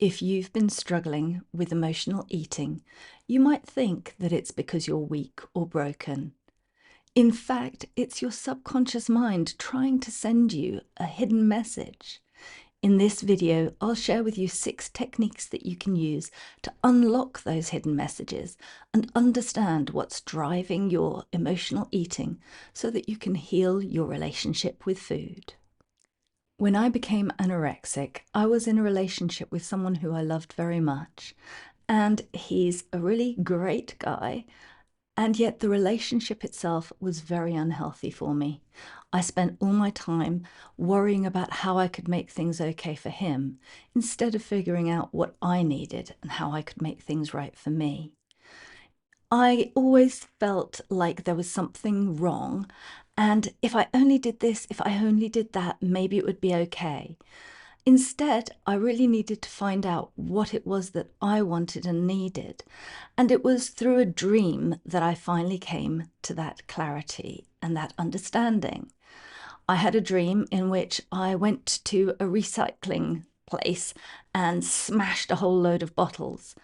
If you've been struggling with emotional eating, you might think that it's because you're weak or broken. In fact, it's your subconscious mind trying to send you a hidden message. In this video, I'll share with you 6 techniques that you can use to unlock those hidden messages and understand what's driving your emotional eating so that you can heal your relationship with food. When I became anorexic, I was in a relationship with someone who I loved very much, and he's a really great guy, and yet the relationship itself was very unhealthy for me. I spent all my time worrying about how I could make things okay for him, instead of figuring out what I needed and how I could make things right for me. I always felt like there was something wrong, and if I only did this, if I only did that, maybe it would be okay. Instead, I really needed to find out what it was that I wanted and needed. And it was through a dream that I finally came to that clarity and that understanding. I had a dream in which I went to a recycling place and smashed a whole load of bottles.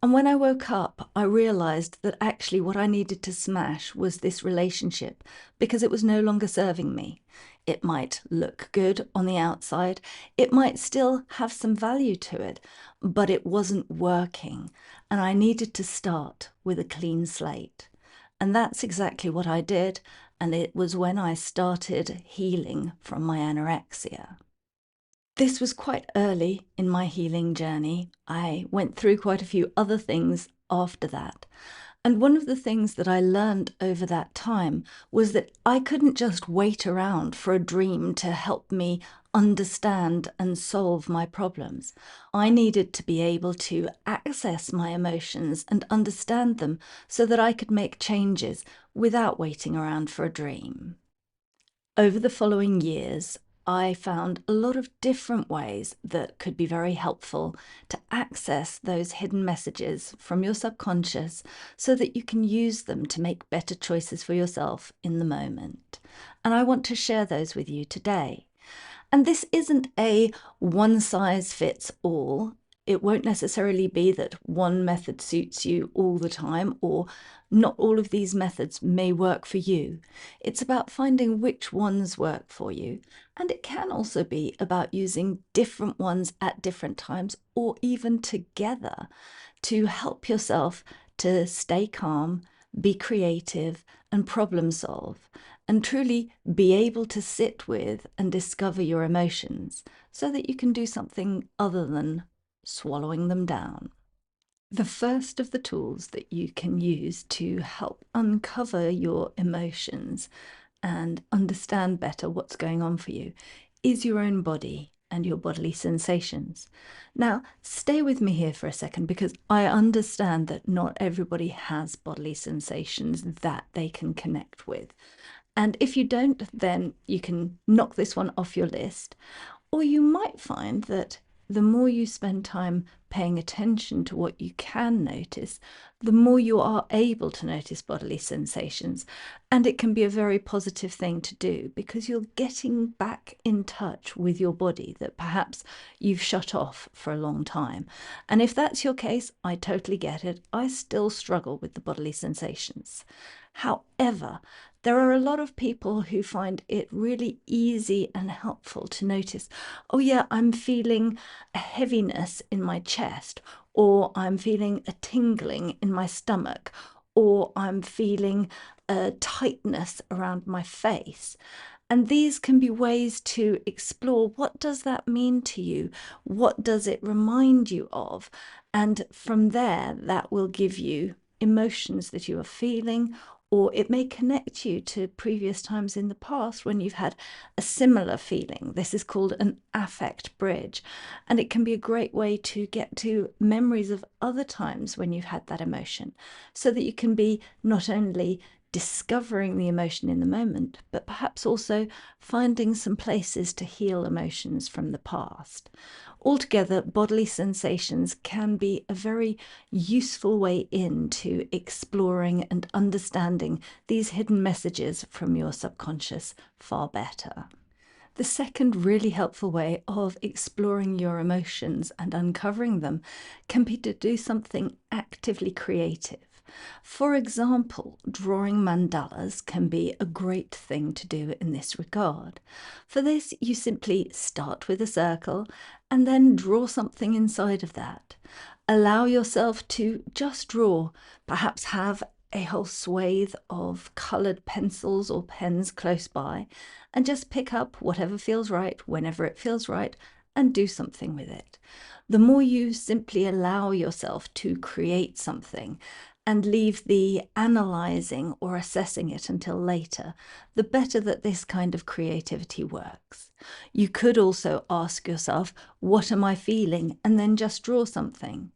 And when I woke up, I realized that actually what I needed to smash was this relationship because it was no longer serving me. It might look good on the outside, it might still have some value to it, but it wasn't working. And I needed to start with a clean slate. And that's exactly what I did. And it was when I started healing from my anorexia. This was quite early in my healing journey. I went through quite a few other things after that. And one of the things that I learned over that time was that I couldn't just wait around for a dream to help me understand and solve my problems. I needed to be able to access my emotions and understand them so that I could make changes without waiting around for a dream. Over the following years, I found a lot of different ways that could be very helpful to access those hidden messages from your subconscious so that you can use them to make better choices for yourself in the moment. And I want to share those with you today. And this isn't a one size fits all. It won't necessarily be that one method suits you all the time, or not all of these methods may work for you. It's about finding which ones work for you. And it can also be about using different ones at different times, or even together, to help yourself to stay calm, be creative, and problem solve, and truly be able to sit with and discover your emotions so that you can do something other than swallowing them down. The first of the tools that you can use to help uncover your emotions and understand better what's going on for you is your own body and your bodily sensations. Now, stay with me here for a second because I understand that not everybody has bodily sensations that they can connect with. And if you don't, then you can knock this one off your list. Or you might find that the more you spend time paying attention to what you can notice, the more you are able to notice bodily sensations. And it can be a very positive thing to do because you're getting back in touch with your body that perhaps you've shut off for a long time. And if that's your case, I totally get it. I still struggle with the bodily sensations. However, there are a lot of people who find it really easy and helpful to notice, oh yeah, I'm feeling a heaviness in my chest, or I'm feeling a tingling in my stomach, or I'm feeling a tightness around my face. And these can be ways to explore, what does that mean to you? What does it remind you of? And from there, that will give you emotions that you are feeling, or it may connect you to previous times in the past when you've had a similar feeling. This is called an affect bridge, and it can be a great way to get to memories of other times when you've had that emotion, so that you can be not only discovering the emotion in the moment, but perhaps also finding some places to heal emotions from the past. Altogether, bodily sensations can be a very useful way into exploring and understanding these hidden messages from your subconscious far better. The second really helpful way of exploring your emotions and uncovering them can be to do something actively creative. For example, drawing mandalas can be a great thing to do in this regard. For this, you simply start with a circle and then draw something inside of that. Allow yourself to just draw, perhaps have a whole swathe of coloured pencils or pens close by, and just pick up whatever feels right whenever it feels right and do something with it. The more you simply allow yourself to create something and leave the analysing or assessing it until later, the better that this kind of creativity works. You could also ask yourself, what am I feeling? And then just draw something.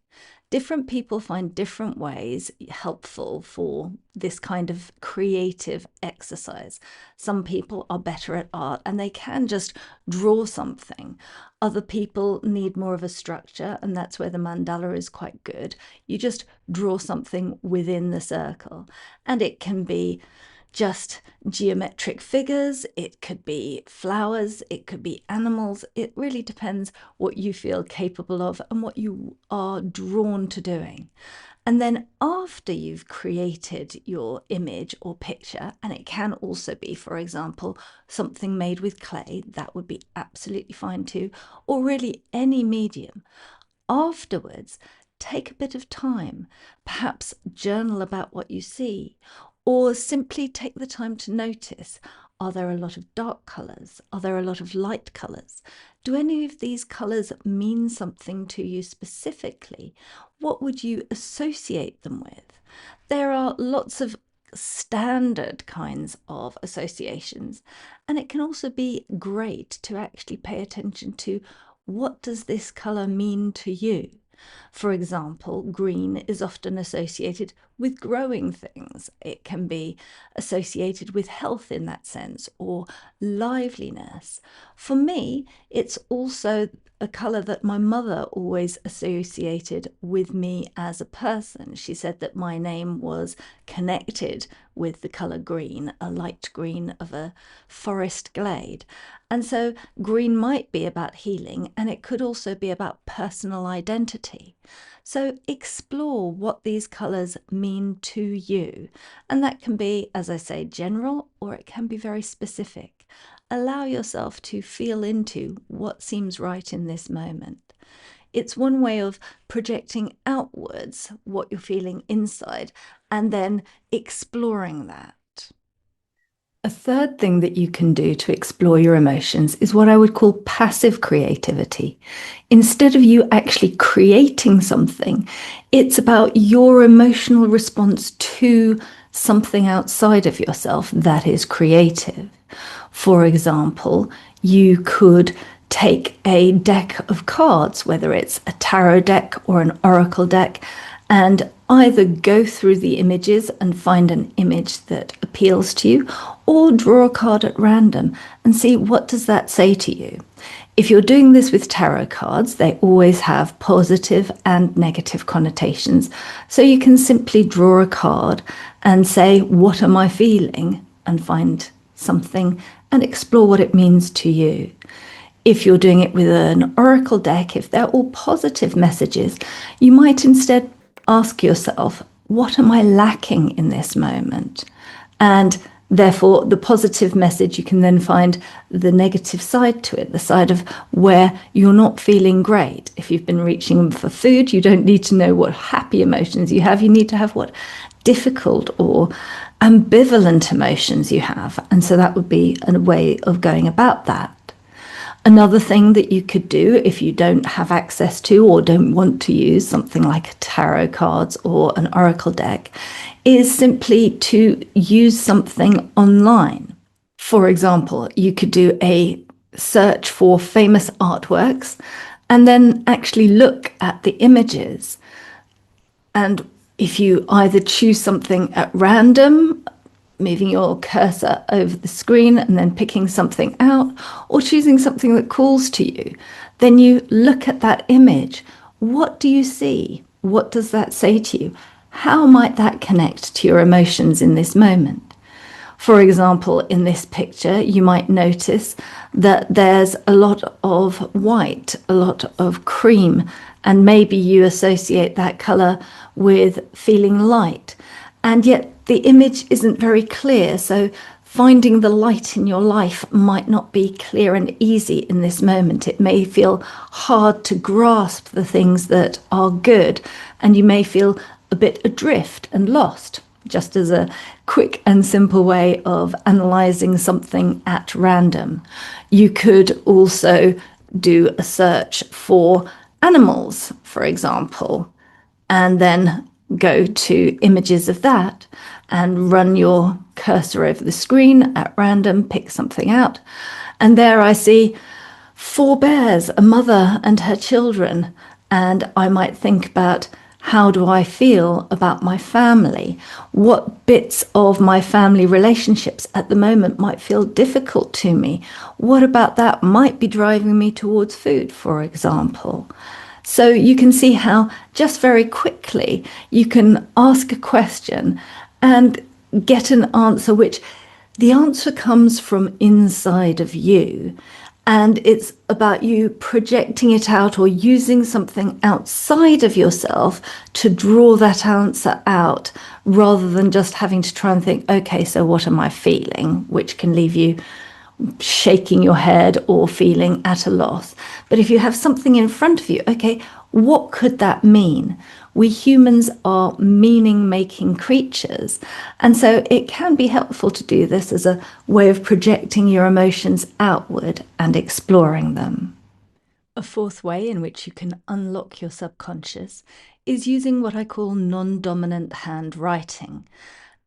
Different people find different ways helpful for this kind of creative exercise. Some people are better at art and they can just draw something. Other people need more of a structure, and that's where the mandala is quite good. You just draw something within the circle, and it can be just geometric figures, it could be flowers, it could be animals. It really depends what you feel capable of and what you are drawn to doing. And then after you've created your image or picture, and it can also be, for example, something made with clay, that would be absolutely fine too, or really any medium. Afterwards, take a bit of time, perhaps journal about what you see, or simply take the time to notice, are there a lot of dark colours? Are there a lot of light colours? Do any of these colours mean something to you specifically? What would you associate them with? There are lots of standard kinds of associations, and it can also be great to actually pay attention to, what does this colour mean to you? For example, green is often associated with growing things. It can be associated with health in that sense, or liveliness. For me, it's also a colour that my mother always associated with me as a person. She said that my name was connected with the colour green, a light green of a forest glade. And so green might be about healing, and it could also be about personal identity. So explore what these colours mean to you. And that can be, as I say, general, or it can be very specific. Allow yourself to feel into what seems right in this moment. It's one way of projecting outwards what you're feeling inside and then exploring that. A third thing that you can do to explore your emotions is what I would call passive creativity. Instead of you actually creating something, it's about your emotional response to something outside of yourself that is creative. For example, you could take a deck of cards, whether it's a tarot deck or an oracle deck, and either go through the images and find an image that appeals to you, or draw a card at random and see, what does that say to you. If you're doing this with tarot cards, they always have positive and negative connotations. So you can simply draw a card and say, what am I feeling? And find something and explore what it means to you. If you're doing it with an oracle deck, if they're all positive messages, you might instead ask yourself, what am I lacking in this moment? And therefore, the positive message, you can then find the negative side to it, the side of where you're not feeling great. If you've been reaching for food, you don't need to know what happy emotions you have. You need to have what difficult or ambivalent emotions you have. And so that would be a way of going about that. Another thing that you could do if you don't have access to or don't want to use something like tarot cards or an oracle deck is simply to use something online. For example, you could do a search for famous artworks and then actually look at the images. And if you either choose something at random, moving your cursor over the screen and then picking something out, or choosing something that calls to you, then you look at that image. What do you see? What does that say to you? How might that connect to your emotions in this moment? For example, in this picture, you might notice that there's a lot of white, a lot of cream, and maybe you associate that color with feeling light. And yet the image isn't very clear. So finding the light in your life might not be clear and easy in this moment. It may feel hard to grasp the things that are good, and you may feel a bit adrift and lost. Just as a quick and simple way of analysing something at random. You could also do a search for animals, for example, and then go to images of that and run your cursor over the screen at random, pick something out. And there I see 4 bears, a mother and her children. And I might think about, how do I feel about my family? What bits of my family relationships at the moment might feel difficult to me? What about that might be driving me towards food, for example? So you can see how just very quickly you can ask a question and get an answer, which the answer comes from inside of you. And it's about you projecting it out or using something outside of yourself to draw that answer out, rather than just having to try and think, okay, so what am I feeling? Which can leave you shaking your head or feeling at a loss. But if you have something in front of you, okay, what could that mean? We humans are meaning-making creatures, and so it can be helpful to do this as a way of projecting your emotions outward and exploring them. A fourth way in which you can unlock your subconscious is using what I call non-dominant handwriting.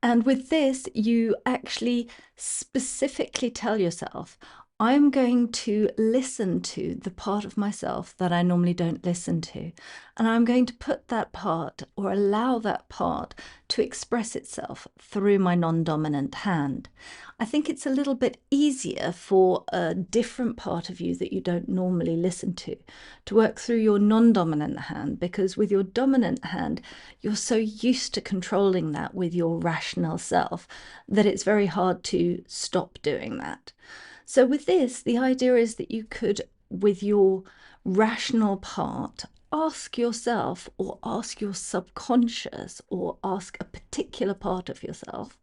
And with this, you actually specifically tell yourself, I'm going to listen to the part of myself that I normally don't listen to. And I'm going to put that part, or allow that part, to express itself through my non-dominant hand. I think it's a little bit easier for a different part of you that you don't normally listen to work through your non-dominant hand, because with your dominant hand, you're so used to controlling that with your rational self that it's very hard to stop doing that. So with this, the idea is that you could, with your rational part, ask yourself, or ask your subconscious, or ask a particular part of yourself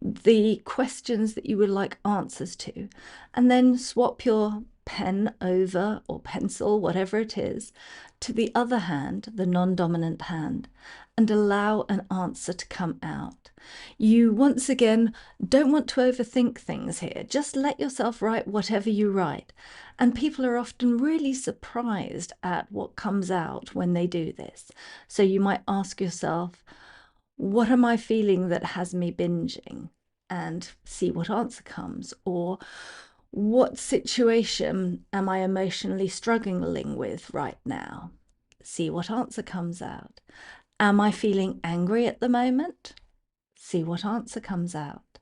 the questions that you would like answers to, and then swap your pen over, or pencil, whatever it is, to the other hand, the non-dominant hand, and allow an answer to come out. You once again don't want to overthink things here. Just let yourself write whatever you write. And people are often really surprised at what comes out when they do this. So you might ask yourself, what am I feeling that has me binging? And see what answer comes. Or what situation am I emotionally struggling with right now? See what answer comes out. Am I feeling angry at the moment? See what answer comes out.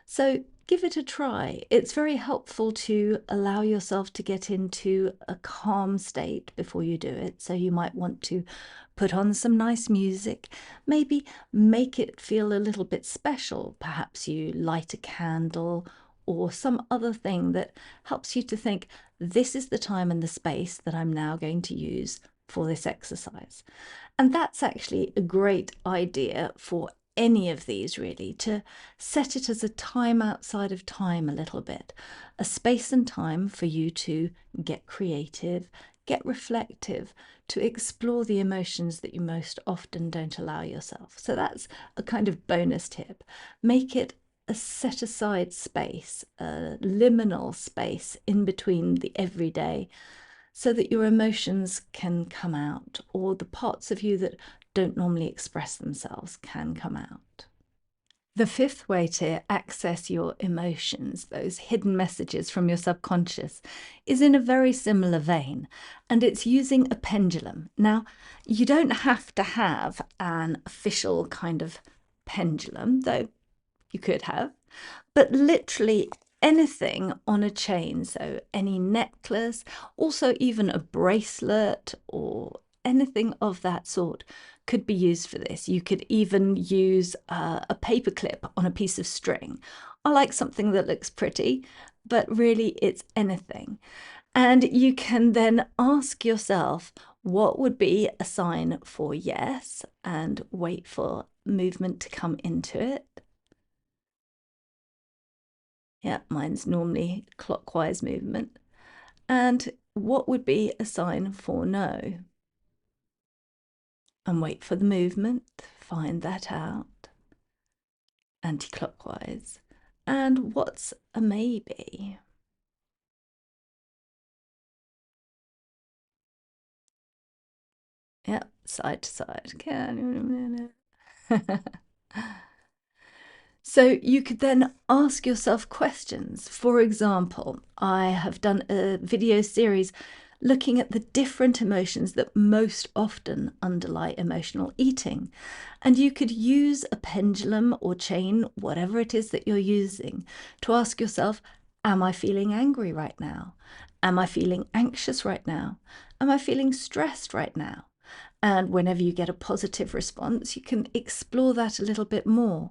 So give it a try. It's very helpful to allow yourself to get into a calm state before you do it. So you might want to put on some nice music, maybe make it feel a little bit special. Perhaps you light a candle or some other thing that helps you to think, this is the time and the space that I'm now going to use for this exercise. And that's actually a great idea for any of these, really, to set it as a time outside of time a little bit, a space and time for you to get creative, get reflective, to explore the emotions that you most often don't allow yourself. So that's a kind of bonus tip. Make it a set aside space, a liminal space in between the everyday, so that your emotions can come out, or the parts of you that don't normally express themselves can come out. The fifth way to access your emotions, those hidden messages from your subconscious, is in a very similar vein, and it's using a pendulum. Now, you don't have to have an official kind of pendulum, though you could have, but literally anything on a chain, so any necklace, also even a bracelet or anything of that sort could be used for this. You could even use a paper clip on a piece of string. I like something that looks pretty, but really it's anything. And you can then ask yourself, what would be a sign for yes, and wait for movement to come into it. Yeah, mine's normally clockwise movement. And what would be a sign for no? And wait for the movement, find that out, anti-clockwise. And what's a maybe? Yep, side to side. So you could then ask yourself questions. For example, I have done a video series looking at the different emotions that most often underlie emotional eating. And you could use a pendulum or chain, whatever it is that you're using, to ask yourself, am I feeling angry right now? Am I feeling anxious right now? Am I feeling stressed right now? And whenever you get a positive response, you can explore that a little bit more.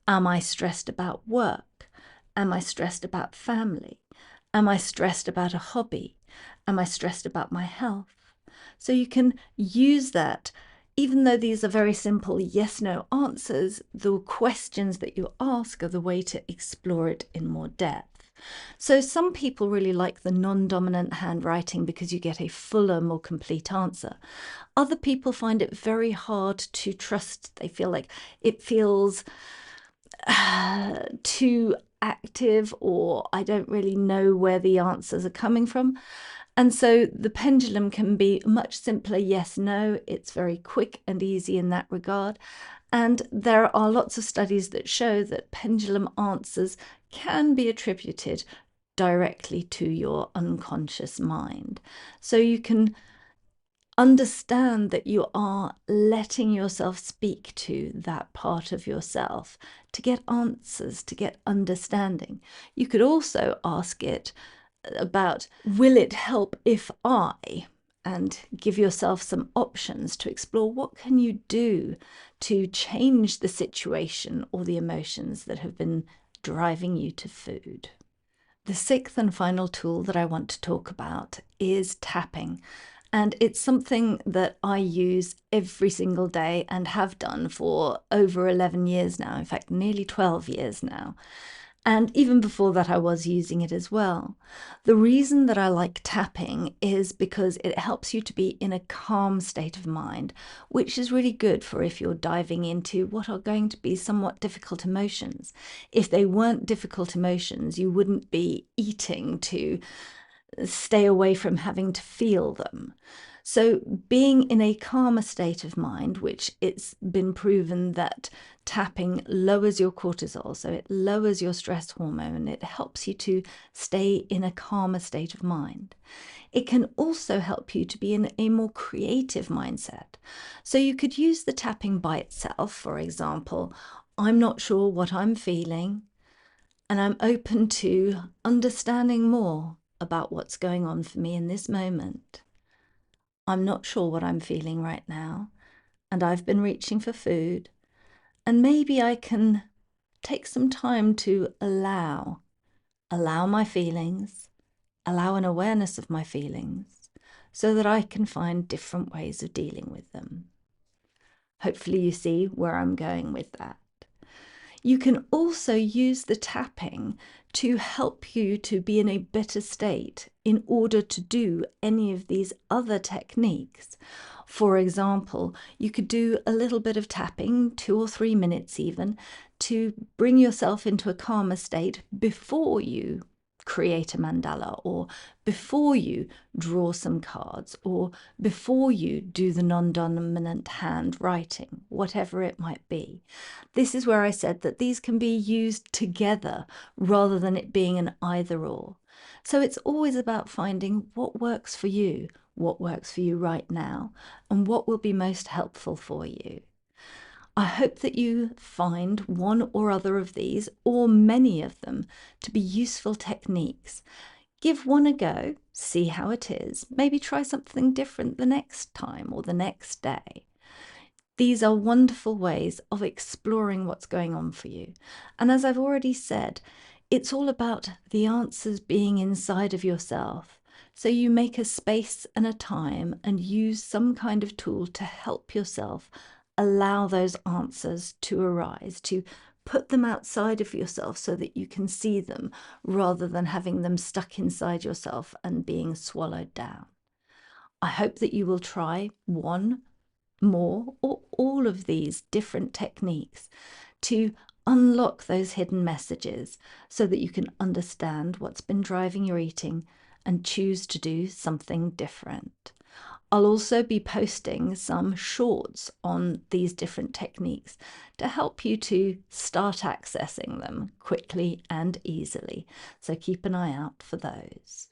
Am I stressed about work? Am I stressed about family? Am I stressed about a hobby? Am I stressed about my health? So you can use that. Even though these are very simple yes no answers, the questions that you ask are the way to explore it in more depth. So some people really like the non-dominant handwriting because you get a fuller, more complete answer. Other people find it very hard to trust. They feel like it feels too active, or I don't really know where the answers are coming from. And so the pendulum can be much simpler yes, no. It's very quick and easy in that regard. And there are lots of studies that show that pendulum answers can be attributed directly to your unconscious mind. So you can understand that you are letting yourself speak to that part of yourself to get answers, to get understanding. You could also ask it about, will it help if I, and give yourself some options to explore what can you do to change the situation or the emotions that have been driving you to food. The sixth and final tool that I want to talk about is tapping. And it's something that I use every single day and have done for over 11 years now, in fact, nearly 12 years now. And even before that, I was using it as well. The reason that I like tapping is because it helps you to be in a calm state of mind, which is really good for if you're diving into what are going to be somewhat difficult emotions. If they weren't difficult emotions, you wouldn't be eating to stay away from having to feel them. So being in a calmer state of mind, which it's been proven that tapping lowers your cortisol, so it lowers your stress hormone, it helps you to stay in a calmer state of mind. It can also help you to be in a more creative mindset. So you could use the tapping by itself. For example, I'm not sure what I'm feeling, and I'm open to understanding more about what's going on for me in this moment. I'm not sure what I'm feeling right now, and I've been reaching for food, and maybe I can take some time to allow my feelings, allow an awareness of my feelings, so that I can find different ways of dealing with them. Hopefully you see where I'm going with that. You can also use the tapping to help you to be in a better state in order to do any of these other techniques. For example, you could do a little bit of tapping, 2 or 3 minutes even, to bring yourself into a calmer state before you create a mandala, or before you draw some cards, or before you do the non-dominant handwriting, whatever it might be. This is where I said that these can be used together rather than it being an either or. So it's always about finding what works for you right now, and what will be most helpful for you. I hope that you find one or other of these, or many of them, to be useful techniques. Give one a go, see how it is. Maybe try something different the next time or the next day. These are wonderful ways of exploring what's going on for you. And as I've already said, it's all about the answers being inside of yourself. So you make a space and a time and use some kind of tool to help yourself allow those answers to arise, to put them outside of yourself so that you can see them rather than having them stuck inside yourself and being swallowed down. I hope that you will try one, more, or all of these different techniques to unlock those hidden messages so that you can understand what's been driving your eating and choose to do something different. I'll also be posting some shorts on these different techniques to help you to start accessing them quickly and easily. So keep an eye out for those.